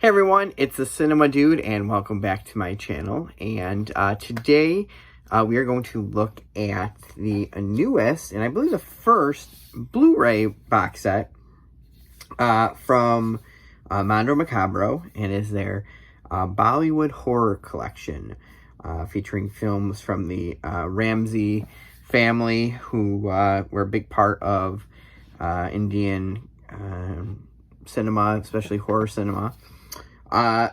Hey everyone, it's the Cinema Dude and welcome back to my channel. And today we are going to look at the newest and I believe the first Blu-ray box set from Mondo Macabro, and is their Bollywood Horror Collection, featuring films from the Ramsey family, who were a big part of Indian cinema, especially horror cinema.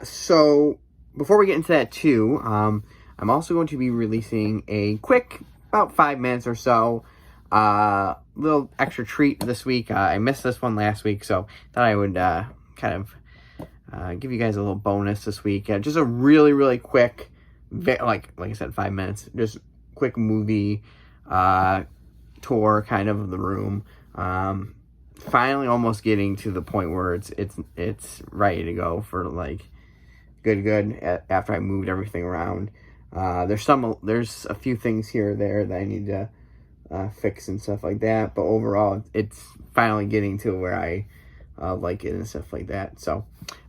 So before we get into that too, I'm also going to be releasing a quick, about 5 minutes or so, little extra treat this week. I missed this one last week, so thought I would kind of give you guys a little bonus this week. Just a really quick, like I said, 5 minutes, just quick movie tour kind of the room. Finally almost getting to the point where it's ready to go for like good after I moved everything around. There's a few things here or there that I need to fix and stuff like that, but overall it's finally getting to where I like it and stuff like that. So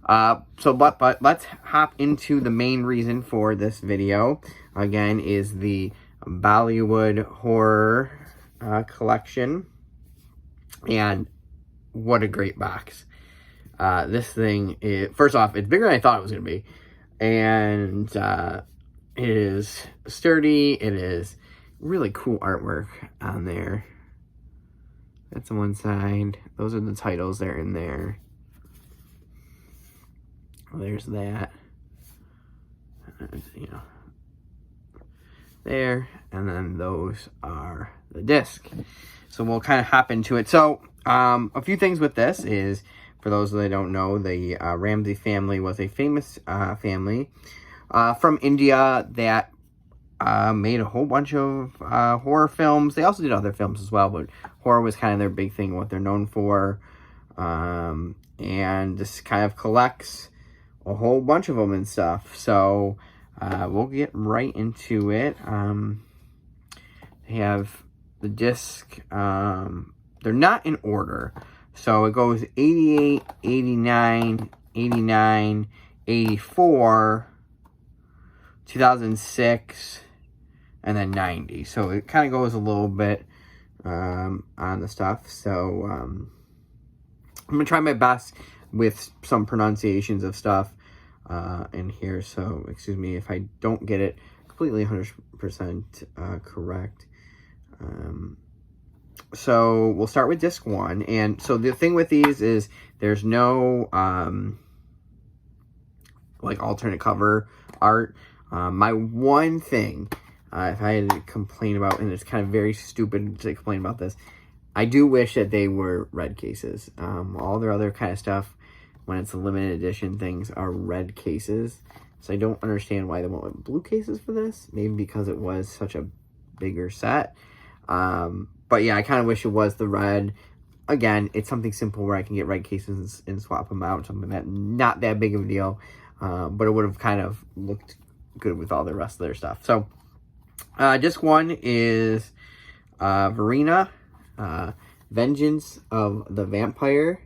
but let's hop into the main reason for this video. Again, is the Bollywood Horror Collection, and what a great box. This thing is, first off, it's bigger than I thought it was going to be. And it is sturdy. It is really cool artwork on there. That's on one side. Those are the titles that are in there. There's that. You know, there. And then those are the disc. So we'll kind of hop into it. So a few things with this is, for those that don't know, the Ramsey family was a famous family from India that made a whole bunch of horror films. They also did other films as well, but horror was kind of their big thing, what they're known for. And this kind of collects a whole bunch of them and stuff. So we'll get right into it. They have the disc. They're not in order. So it goes 88, 89, 89, 84, 2006, and then 90. So it kind of goes a little bit on the stuff. So I'm going to try my best with some pronunciations of stuff in here. So excuse me if I don't get it completely 100% correct. So we'll start with disc 1. And so the thing with these is there's no like alternate cover art. My one thing, if I had to complain about, and it's kind of very stupid to complain about this, I do wish that they were red cases. All their other kind of stuff, when it's a limited edition things, are red cases. So I don't understand why they went with blue cases for this. Maybe because it was such a bigger set. But yeah, I kind of wish it was the red. Again, it's something simple where I can get red cases and swap them out. Something that not that big of a deal. But it would have kind of looked good with all the rest of their stuff. So, disc 1 is Verena, Vengeance of the Vampire.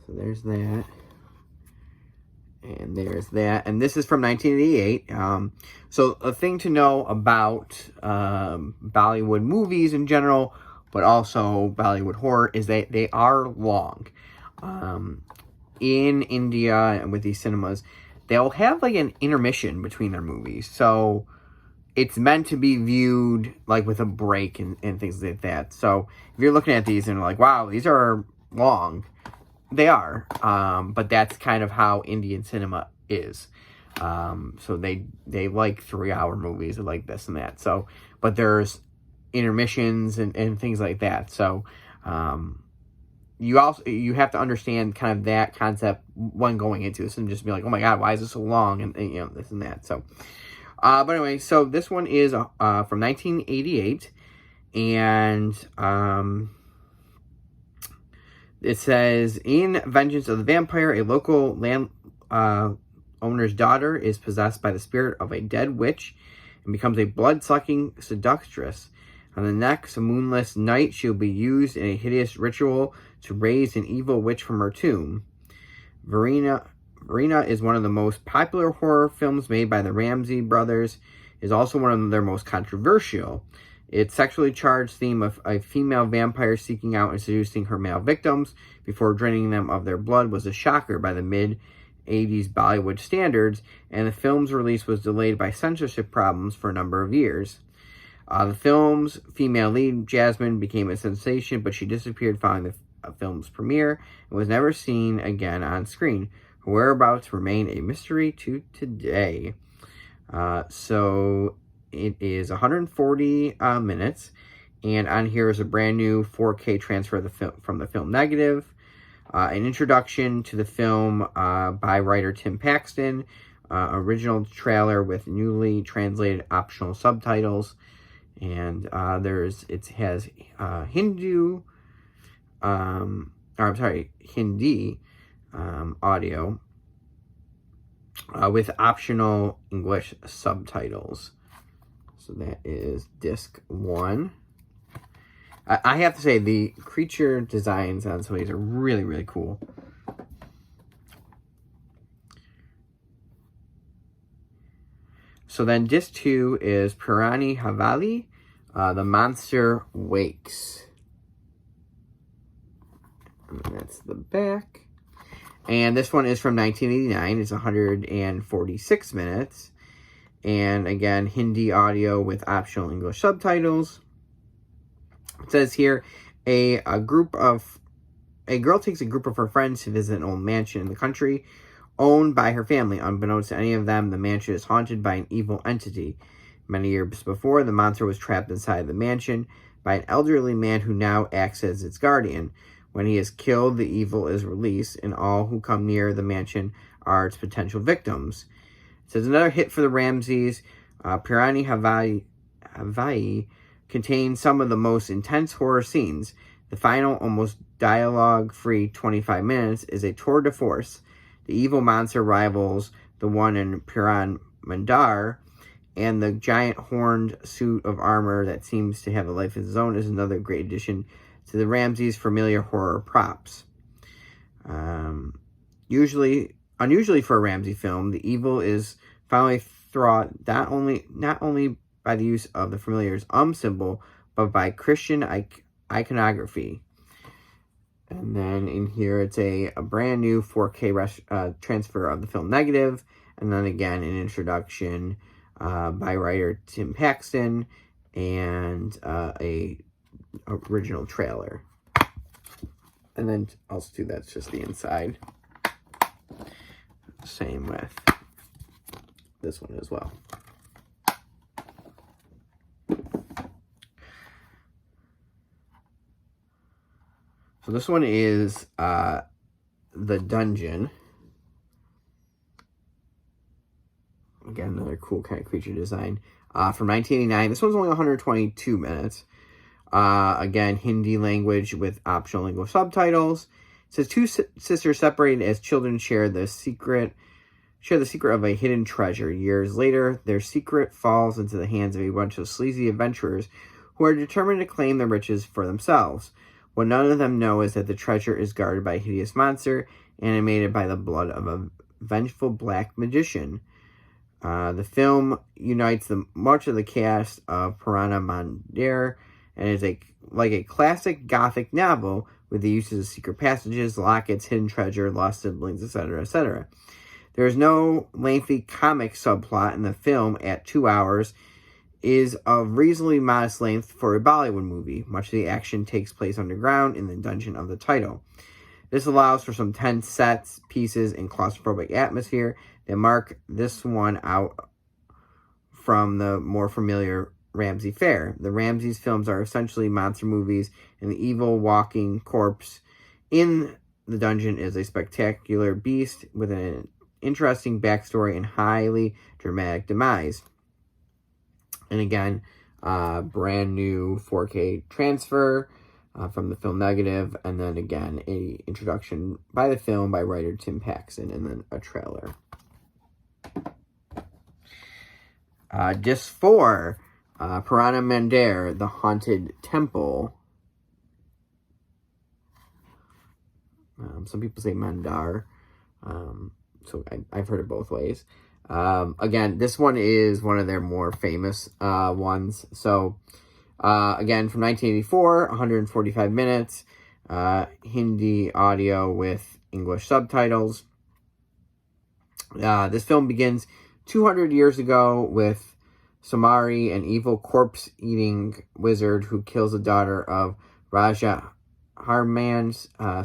So there's that. And there's that. And this is from 1988. So a thing to know about Bollywood movies in general, but also Bollywood horror, is that they are long. In India and with these cinemas, they'll have like an intermission between their movies. So it's meant to be viewed like with a break and things like that. So if you're looking at these and like, wow, these are long. They are, but that's kind of how Indian cinema is. So they like 3-hour movies like this and that. So, but there's intermissions and things like that. So, you have to understand kind of that concept when going into this, and just be like, oh my God, why is this so long? And you know, this and that. So, but anyway, so this one is from 1988, and it says, in Vengeance of the Vampire, a local land owner's daughter is possessed by the spirit of a dead witch and becomes a blood-sucking seductress. On the next moonless night, she will be used in a hideous ritual to raise an evil witch from her tomb. Verena Verena is one of the most popular horror films made by the Ramsey brothers. It is also one of their most controversial. Its sexually charged theme of a female vampire seeking out and seducing her male victims before draining them of their blood was a shocker by the mid-80s Bollywood standards, and the film's release was delayed by censorship problems for a number of years. The film's female lead, Jasmine, became a sensation, but she disappeared following the film's premiere and was never seen again on screen. Her whereabouts remain a mystery to today. So it is 140 minutes, and on here is a brand new 4K transfer of from the film negative, an introduction to the film by writer Tim Paxton, original trailer with newly translated optional subtitles, and it has Hindi audio with optional English subtitles. So that is disc 1. I have to say, the creature designs on some of these are really, really cool. So then disc 2 is Purani Havali, The Monster Wakes. And that's the back. And this one is from 1989. It's 146 minutes. And again, Hindi audio with optional English subtitles. It says here, a girl takes a group of her friends to visit an old mansion in the country owned by her family. Unbeknownst to any of them, the mansion is haunted by an evil entity. Many years before, the monster was trapped inside the mansion by an elderly man who now acts as its guardian. When he is killed, the evil is released, and all who come near the mansion are its potential victims. It says another hit for the Ramseys, Purani Havai contains some of the most intense horror scenes. The final, almost dialogue-free 25 minutes is a tour de force. The evil monster rivals the one in Puran Mandar, and the giant horned suit of armor that seems to have a life of its own is another great addition to the Ramseys' familiar horror props. Unusually for a Ramsey film, the evil is finally thought not only by the use of the familiar's symbol, but by Christian iconography. And then in here, it's a brand new 4K transfer of the film negative, and then again an introduction by writer Tim Paxton, and a original trailer. And then also too, that's just the inside. Same with this one as well. So this one is The Dungeon. Again, another cool kind of creature design. From 1989. This one's only 122 minutes. Again, Hindi language with optional English subtitles. It says two sisters separated as children share the secret of a hidden treasure. Years later, their secret falls into the hands of a bunch of sleazy adventurers who are determined to claim the riches for themselves. What none of them know is that the treasure is guarded by a hideous monster animated by the blood of a vengeful black magician. The film unites much of the cast of Purana Mandar and is like a classic gothic novel with the uses of secret passages, lockets, hidden treasure, lost siblings, etc., etc. There is no lengthy comic subplot in the film. At 2 hours is of reasonably modest length for a Bollywood movie. Much of the action takes place underground in the dungeon of the title. This allows for some tense sets, pieces, and claustrophobic atmosphere that mark this one out from the more familiar Ramsey fare. The Ramsey's films are essentially monster movies, and the evil walking corpse in the dungeon is a spectacular beast with an interesting backstory and highly dramatic demise. And again, brand new 4K transfer from the film negative, and then again a introduction by the film by writer Tim Paxton, and then a trailer. Disc 4, Purana Mandar, The Haunted Temple. Some people say Mandar. So I've heard it both ways. Again, this one is one of their more famous ones. So, again, from 1984, 145 minutes, Hindi audio with English subtitles. This film begins 200 years ago with Samari, an evil corpse-eating wizard who kills the daughter of Raja Harman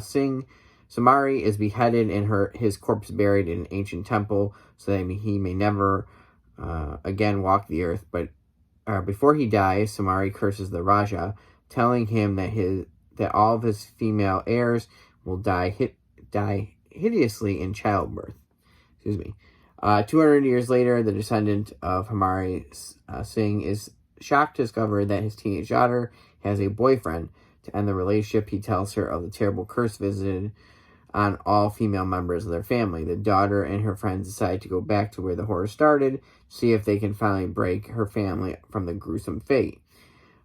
Singh. Samari is beheaded and his corpse buried in an ancient temple so that he may never again walk the earth. But before he dies, Samari curses the Raja, telling him that all of his female heirs will die hideously in childbirth. 200 years later, the descendant of Hamari Singh is shocked to discover that his teenage daughter has a boyfriend. To end the relationship, he tells her of the terrible curse visited on all female members of their family. The daughter and her friends decide to go back to where the horror started, to see if they can finally break her family from the gruesome fate.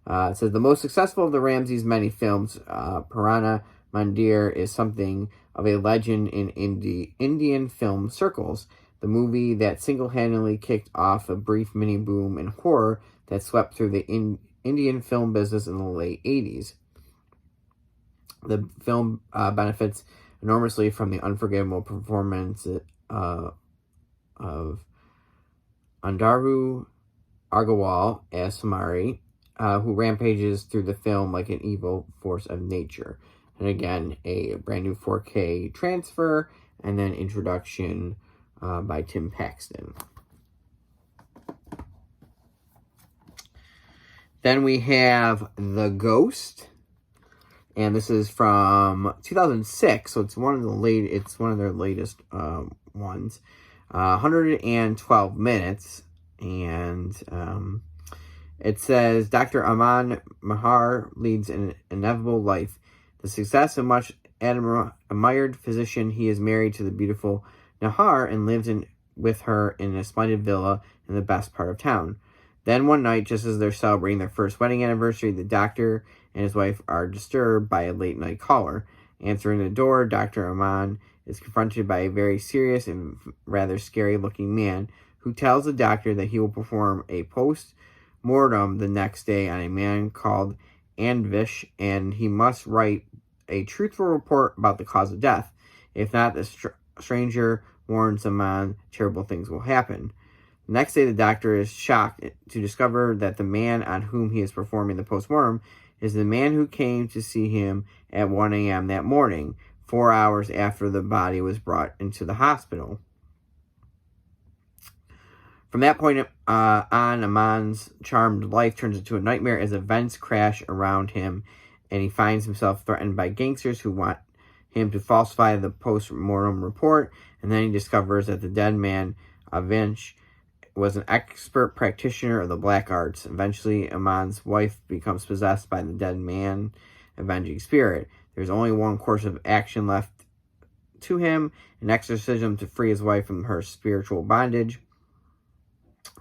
It says, the most successful of the Ramsey's many films, Purana Mandir, is something of a legend in Indian film circles. The movie that single-handedly kicked off a brief mini-boom in horror that swept through the Indian film business in the late 80s. The film benefits enormously from the unforgettable performance of Andaru Agarwal as Samari, who rampages through the film like an evil force of nature. And again, a brand new 4K transfer, and then introduction by Tim Paxton. Then we have The Ghost, and this is from 2006, so it's one of their latest ones. 112 minutes, and it says Dr. Aman Mahar leads an inevitable life. The success of much admired physician, he is married to the beautiful Nahar and lives with her in a splendid villa in the best part of town. Then one night, just as they're celebrating their first wedding anniversary, the doctor and his wife are disturbed by a late-night caller. Answering the door, Dr. Aman is confronted by a very serious and rather scary-looking man who tells the doctor that he will perform a post-mortem the next day on a man called Anvish, and he must write a truthful report about the cause of death. If not, the stranger warns Aman terrible things will happen. The next day, the doctor is shocked to discover that the man on whom he is performing the postmortem is the man who came to see him at 1 a.m. that morning, 4 hours after the body was brought into the hospital. From that point on, Aman's charmed life turns into a nightmare as events crash around him, and he finds himself threatened by gangsters who want him to falsify the post-mortem report, and then he discovers that the dead man, Avinch, was an expert practitioner of the black arts. Eventually, Aman's wife becomes possessed by the dead man avenging spirit. There's only one course of action left to him, an exorcism to free his wife from her spiritual bondage,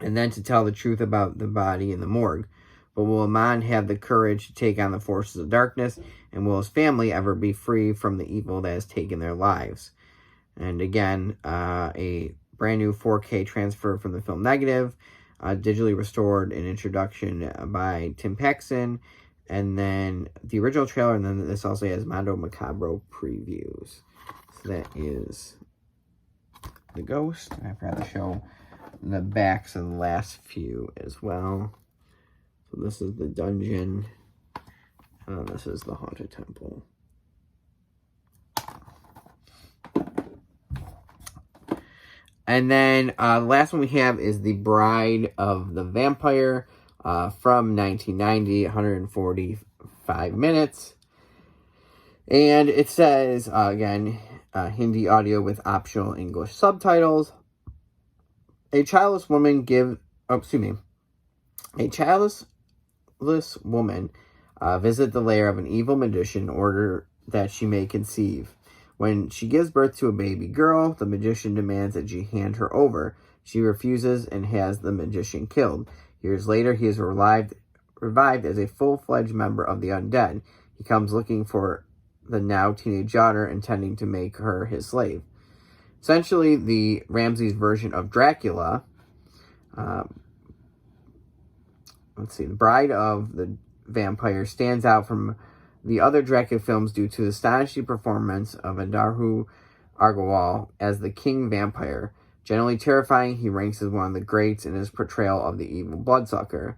and then to tell the truth about the body in the morgue. But will Aman have the courage to take on the forces of darkness, and will his family ever be free from the evil that has taken their lives? And again, a brand new 4K transfer from the film negative, digitally restored, an introduction by Tim Paxton, and then the original trailer, and then this also has Mondo Macabro previews. So that is The Ghost. I forgot to show the backs of the last few as well. So this is the dungeon, and this is the haunted temple. And then the last one we have is The Bride of the Vampire from 1990, 145 minutes. And it says, again, Hindi audio with optional English subtitles. A childless woman visit the lair of an evil magician in order that she may conceive. When she gives birth to a baby girl, the magician demands that she hand her over. She refuses and has the magician killed. Years later, he is revived as a full-fledged member of the undead. He comes looking for the now teenage daughter, intending to make her his slave. Essentially, the Ramsey's version of Dracula. Let's see. The Bride of the Vampire stands out from the other Dracula films due to the astonishing performance of Andaru Agarwal as the King Vampire. Generally terrifying, he ranks as one of the greats in his portrayal of the evil bloodsucker.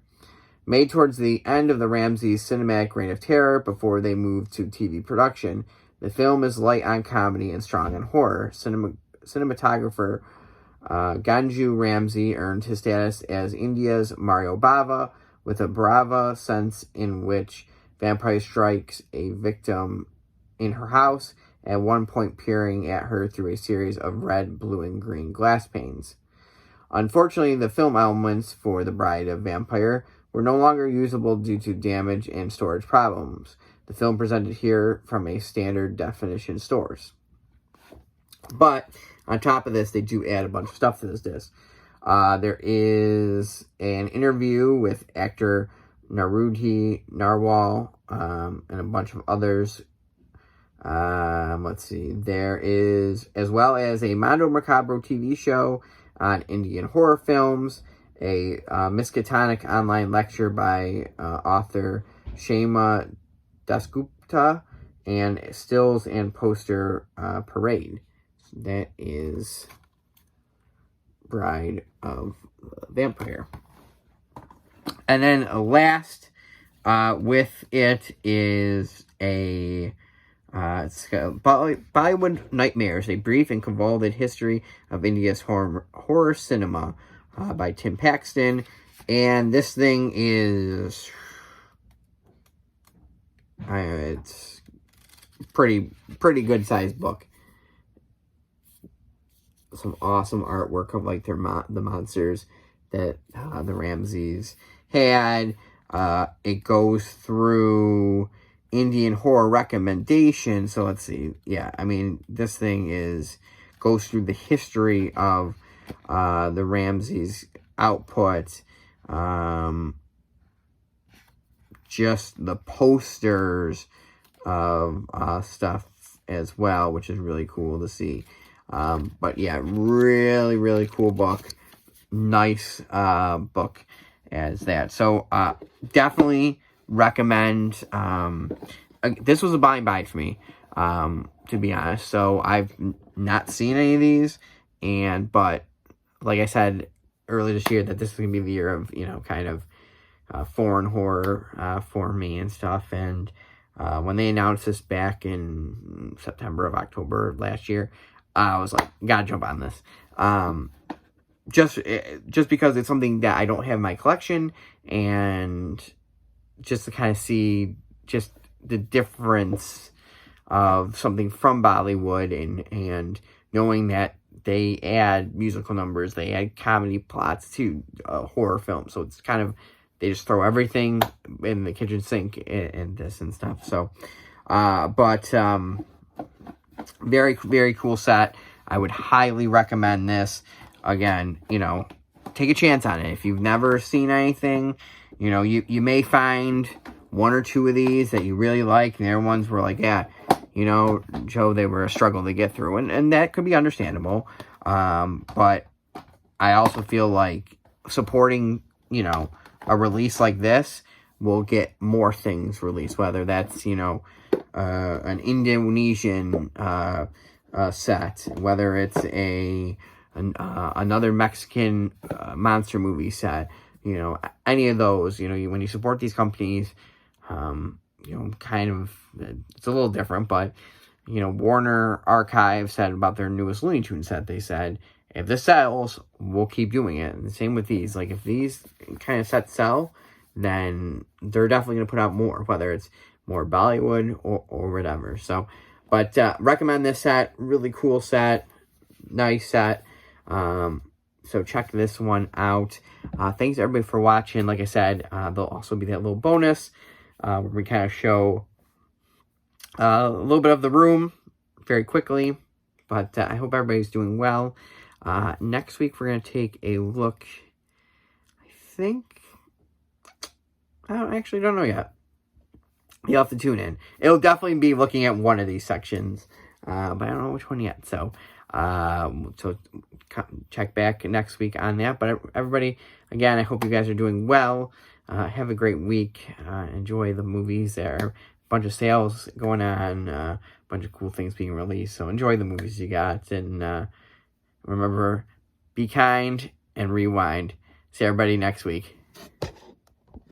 Made towards the end of the Ramsey's cinematic reign of terror before they moved to TV production, the film is light on comedy and strong on horror. Cinematographer Ganju Ramsey earned his status as India's Mario Bava, with a brava sense in which vampire strikes a victim in her house, at one point peering at her through a series of red, blue, and green glass panes. Unfortunately, the film elements for The Bride of Vampire were no longer usable due to damage and storage problems. The film presented here from a standard definition source. But on top of this, they do add a bunch of stuff to this disc. There is an interview with actor Narudhi Narwal and a bunch of others. Let's see. There is, as well as a Mondo Macabro TV show on Indian horror films, a Miskatonic online lecture by author Shema Dasgupta, and stills and poster parade. So that is Bride of Vampire. And then last with it is a it's Bollywood Nightmares, a brief and convoluted history of India's horror cinema by Tim Paxton. And this thing is it's pretty good sized book. Some awesome artwork of like the monsters that the Ramseys had. It goes through Indian horror recommendations. So let's see. Yeah, I mean, this thing goes through the history of the Ramseys output. Just the posters of stuff as well, which is really cool to see. But yeah, really, really cool book. Nice book as that. So definitely recommend. This was a buy for me, to be honest. So I've not seen any of these, but like I said earlier this year, that this is gonna be the year of kind of foreign horror for me and stuff. And when they announced this back in October last year, I was like, gotta jump on this. Just because it's something that I don't have in my collection, and just to kind of see just the difference of something from Bollywood, and knowing that they add musical numbers, they add comedy plots to horror films. So it's kind of, they just throw everything in the kitchen sink in this and stuff. So, very, very cool set. I would highly recommend this. Again, take a chance on it. If you've never seen anything, you may find one or two of these that you really like, and the other ones were like, yeah, Joe, they were a struggle to get through, and that could be understandable. But I also feel like supporting, a release like this will get more things released, whether that's, an Indonesian set, whether it's another Mexican monster movie set, any of those, when you support these companies, kind of, it's a little different, but, Warner Archive said about their newest Looney Tunes set, they said, if this sells, we'll keep doing it. And the same with these. Like, if these kind of sets sell, then they're definitely going to put out more, whether it's more Bollywood or whatever. So, but recommend this set. Really cool set. Nice set. So check this one out. Thanks everybody for watching. Like I said, there'll also be that little bonus where we kind of show a little bit of the room very quickly. But I hope everybody's doing well. Next week, we're going to take a look, I actually don't know yet. You'll have to tune in. It'll definitely be looking at one of these sections, but I don't know which one yet. So, So check back next week on that. But everybody, again, I hope you guys are doing well. Have a great week. Enjoy the movies. There are a bunch of sales going on, a bunch of cool things being released. So enjoy the movies you got. And remember, be kind and rewind. See everybody next week.